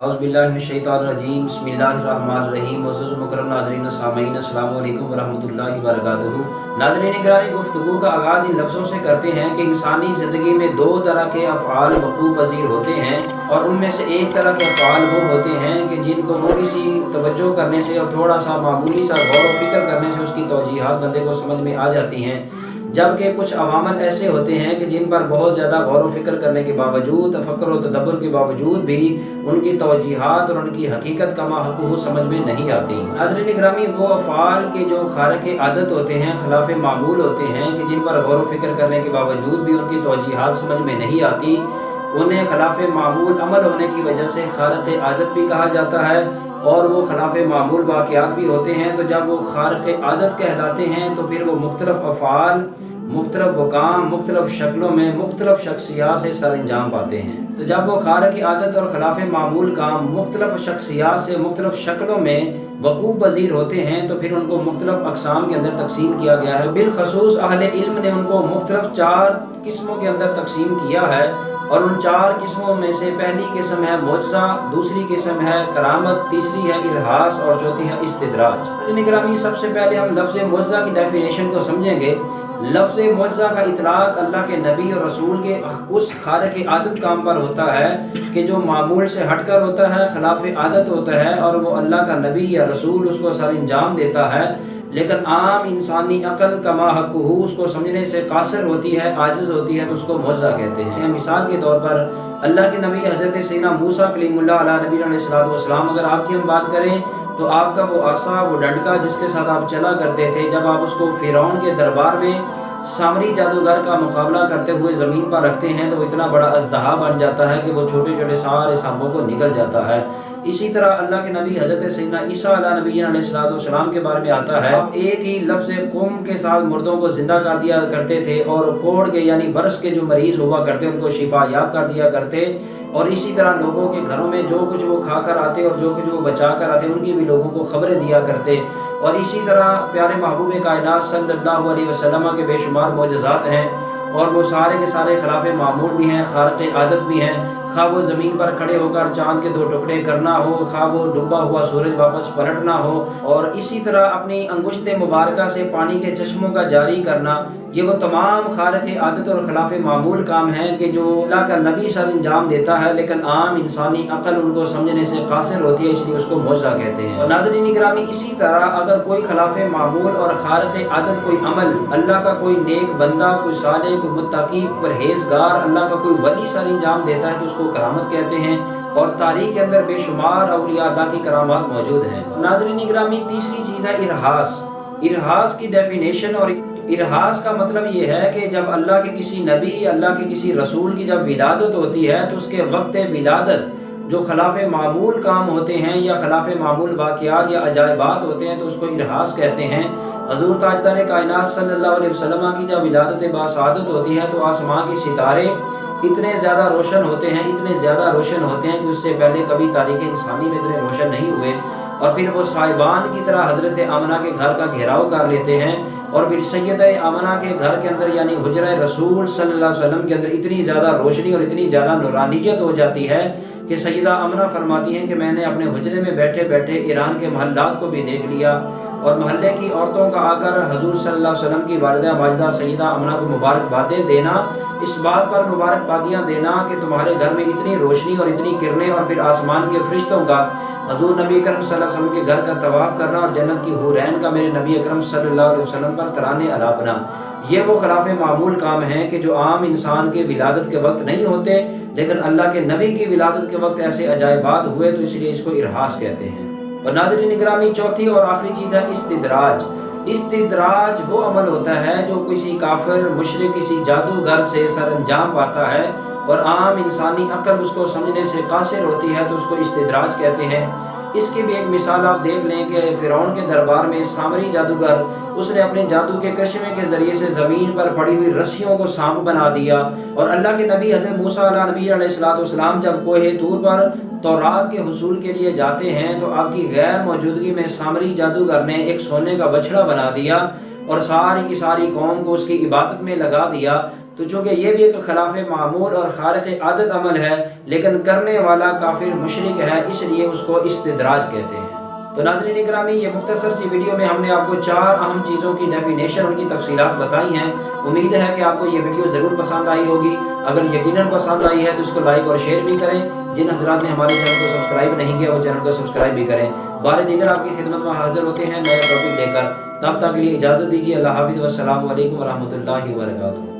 औज़ुबिल्लाहिमिनश्शैतानिर्रजीम बिस्मिल्लाहिर्रहमानिर्रहीम। मुअज़्ज़ज़ मुकर्रम नाज़रीन सामीन अस्सलामु अलैकुम वरहमतुल्लाहि वबरकातुहू। नाज़रीन गिरामी, गुफ्तगू का आगाज़ इन लफ्ज़ों से करते हैं कि इंसानी ज़िंदगी में दो तरह के अफ़आल वक़ूअ पज़ीर होते हैं, और उनमें से एक तरह के अफ़आल वो होते हैं कि जिनको थोड़ी सी तवज्जो करने से और थोड़ा सा मामूली सा गौर व फ़िक्र करने से उसकी तौजीहात बंदे को समझ में आ जाती हैं, जबकि कुछ अवामल ऐसे होते हैं कि जिन पर बहुत ज़्यादा गौर व फिक्र करने के बावजूद, तफक्कुर व तदब्बुर के बावजूद भी उनकी तौजीहात और उनकी हकीकत का माहक़ू समझ में नहीं आती। नाज़रीन ग्रामी, वो अफ़आल के जो खारिक़ आदत होते हैं, खिलाफ़ मामूल होते हैं, कि जिन पर गौर व फिक्र करने के बावजूद भी उनकी तौजीहात समझ में नहीं आती, उन्हें खिलाफ़ मामूल अमल होने की वजह से खारिक़ आदत भी कहा जाता है, और वो खिलाफ़ मामूल वाक़यात भी होते हैं। तो जब वो खारिक़ आदत कहलाते हैं तो फिर वो मुख्तलिफ़ अफ़आल, मुख्तलिफ़ वक़ाम, मुख्तलिफ़ शक्लों में, मुख्तलिफ़ शख्सियात से सर अंजाम पाते हैं। तो जब वो खारिक़ आदत और खिलाफ़ मामूल काम मुख्तलिफ़ शख्सियात से मुख्तलिफ़ शक्लों में वक़ूअ पज़ीर होते हैं, तो फिर उनको मुख्तलिफ़ अक़साम के अंदर तक़सीम किया गया है। बिलख़ुसूस अहले इल्म ने उनको मुख्तलिफ़ 4 किस्मों के अंदर तक़सीम किया है, और उन 4 किस्मों में से पहली किस्म है मुअज़्ज़ा, दूसरी किस्म है करामत, तीसरी है इरहास और चौथी है इस्तिदराज। निगरानी, सबसे पहले हम लफ्ज़ मुअज़्ज़ा की डेफिनेशन को समझेंगे। लफ्ज़ मुअज़्ज़ा का इतलाक़ अल्लाह के नबी और रसूल के उस खारिक़ आदत काम पर होता है कि जो मामूल से हटकर होता है, खिलाफ़ आदत होता है, और वो अल्लाह का नबी या रसूल उसको सर अंजाम देता है, लेकिन आम इंसानी अक़ल का माहक़ू उसको समझने से कासिर होती है, आजिज़ होती है, तो उसको मुअज़्ज़ा कहते हैं। मिसाल के तौर पर अल्लाह के नबी हज़रत सैयदना मूसा कलीमुल्लाह अलैहि नबीना अलैहिस्सलातु वस्सलाम, अगर आपकी हम बात करें तो आपका वो आसा, वो डंडका जिसके साथ आप चला करते थे, जब आप उसको फ़िरौन के दरबार में सामरी जादूगर का मुकाबला करते हुए ज़मीन पर रखते हैं, तो वो इतना बड़ा अज़दहा बन जाता है कि वो छोटे छोटे सारे सांपों को निकल जाता है। इसी तरह अल्लाह के नबी हज़रत सैयदना ईसा अलैहि नबीना अलैहिस्सलातु वस्सलाम के बारे में आता है, आप एक ही लफ्ज़ कुम के साथ मुर्दों को ज़िंदा कर दिया करते थे, और कोढ़ के यानी बरस के जो मरीज़ हुआ करते उनको शिफा याब कर दिया करते, और इसी तरह लोगों के घरों में जो कुछ वो खा कर आते और जो कुछ वो बचा कर आते उनकी भी लोगों को खबरें दिया करते। और इसी तरह प्यारे महबूब कायनात सल्लल्लाहु अलैहि वसल्लम के बेशुमार मोजज़ात हैं, और वो सारे के सारे खिलाफ़ मामूल भी हैं, खारिक़ आदत भी हैं। खा वो ज़मीन पर खड़े होकर चाँद के 2 टुकड़े करना हो, खा वो डूबा हुआ सूरज वापस पलटना हो, और इसी तरह अपनी अंगुश्त मुबारका से पानी के चश्मों का जारी करना, ये वो तमाम खारिक़ आदत और खिलाफ़ मामूल काम हैं कि जो अल्लाह का नबी सर अंजाम देता है, लेकिन आम इंसानी अक़ल उनको समझने से कासिर होती है, इसलिए उसको मुअज़्ज़ा कहते हैं। और नाज़रीन गिरामी, इसी तरह अगर कोई खिलाफ़ मामूल और खारिक़ आदत कोई अमल अल्लाह का कोई नेक बंदा, कोई सालेह, कोई मुत्तकी, परहेज़गार, अल्लाह का कोई वली सर अंजाम देता है, तो उसको करामत कहते हैं। और तारीख़ के अंदर बेशुमार औलिया अल्लाह की करामात मौजूद हैं। नाज़रीन गिरामी, तीसरी चीज़ है इरहास। इरहास की डेफिनेशन, और इरहास का मतलब ये है कि जब अल्लाह के किसी नबी, अल्लाह के किसी रसूल की जब विलादत होती है, तो उसके वक्त विलादत जो खिलाफ़ मामूल काम होते हैं या खिलाफ़ मामूल वाक़यात या अजायबात होते हैं, तो उसको इरहास कहते हैं। हज़ूर ताजदार कायनात सल्लल्लाहु अलैहि वसल्लम की जब विलादत बासआदत होती है, तो आसमां के सितारे इतने ज़्यादा रोशन होते हैं, इतने ज़्यादा रोशन होते हैं कि उससे पहले कभी तारीख़ इंसानी में इतने रोशन नहीं हुए, और फिर वो साहिबान की तरह हज़रत आमना के घर का घेराव कर लेते हैं, और फिर सैयदा आमना के घर के अंदर यानी हुजरा रसूल सल्लल्लाहु अलैहि वसल्लम के अंदर इतनी ज़्यादा रोशनी और इतनी ज़्यादा नूरानियत हो जाती है कि सैयदा आमना फरमाती हैं कि मैंने अपने हुजरे में बैठे बैठे ईरान के महल्लात को भी देख लिया, और महल्ले की औरतों का आकर हजूर सल्लल्लाहु अलैहि वसल्लम की वालिदा माजिदा सैयदा आमना को मुबारकबादें देना, इस बात पर मुबारकबादियाँ देना कि तुम्हारे घर में इतनी रोशनी और इतनी किरणें, और फिर आसमान के फरिश्तों का हजूर नबी अकरम सल्लल्लाहु अलैहि वसल्लम के घर का तवाफ़ करना, और जन्नत की हुरैन का मेरे नबी अकरम सल्लल्लाहु अलैहि वसल्लम पर तराने अलापना। ये वो खिलाफ़ मामूल काम हैं कि जो आम इंसान के विलादत के वक्त नहीं होते, लेकिन अल्लाह के नबी की विलादत के वक्त ऐसे अजायबात हुए, तो इसलिए इसको इरहास कहते हैं। और नाज़रीन गिरामी, चौथी और आखिरी चीज़ है इस्तिदराज। इस्तिदराज वो अमल होता है जो किसी काफिर, मुशरिक, किसी जादूगर से सर अंजाम पाता है, और आम इंसानी अक़ल उसको समझने से कासिर होती है, तो उसको इस्तिदराज कहते हैं। इसकी भी एक मिसाल आप देख लें कि फ़िरौन के दरबार में सामरी जादूगर, उसने अपने जादू के कशमे के ज़रिए से ज़मीन पर पड़ी हुई रस्सियों को सांप बना दिया, और अल्लाह के नबी हज़रत मूसा अलैहिस्सलाम जब कोहे तूर पर तौरात के हुसूल के लिए जाते हैं, तो आपकी गैर मौजूदगी में सामरी जादूगर ने एक सोने का बछड़ा बना दिया, और सारी की सारी कौम को उसकी इबादत में लगा दिया। تو چونکہ یہ بھی ایک خلاف معمول اور خارق عادت عمل ہے، لیکن کرنے والا کافر مشرک ہے، اس لیے اس کو استدراج کہتے ہیں۔ تو ناظرین اکرامی، یہ مختصر سی ویڈیو میں ہم نے آپ کو 4 اہم چیزوں کی ڈیفینیشن، ان کی تفصیلات بتائی ہیں۔ امید ہے کہ آپ کو یہ ویڈیو ضرور پسند آئی ہوگی۔ اگر یقیناً پسند آئی ہے تو اس کو لائک اور شیئر بھی کریں۔ جن حضرات نے ہمارے چینل کو سبسکرائب نہیں کیا وہ چینل کو سبسکرائب بھی کریں۔ بار دیگر آپ کی خدمت میں حاضر ہوتے ہیں نئے ٹاپک لے کر، تب تک کے لیے اجازت دیجیے۔ اللہ حافظ والسلام علیکم ورحمۃ اللہ وبرکاتہ۔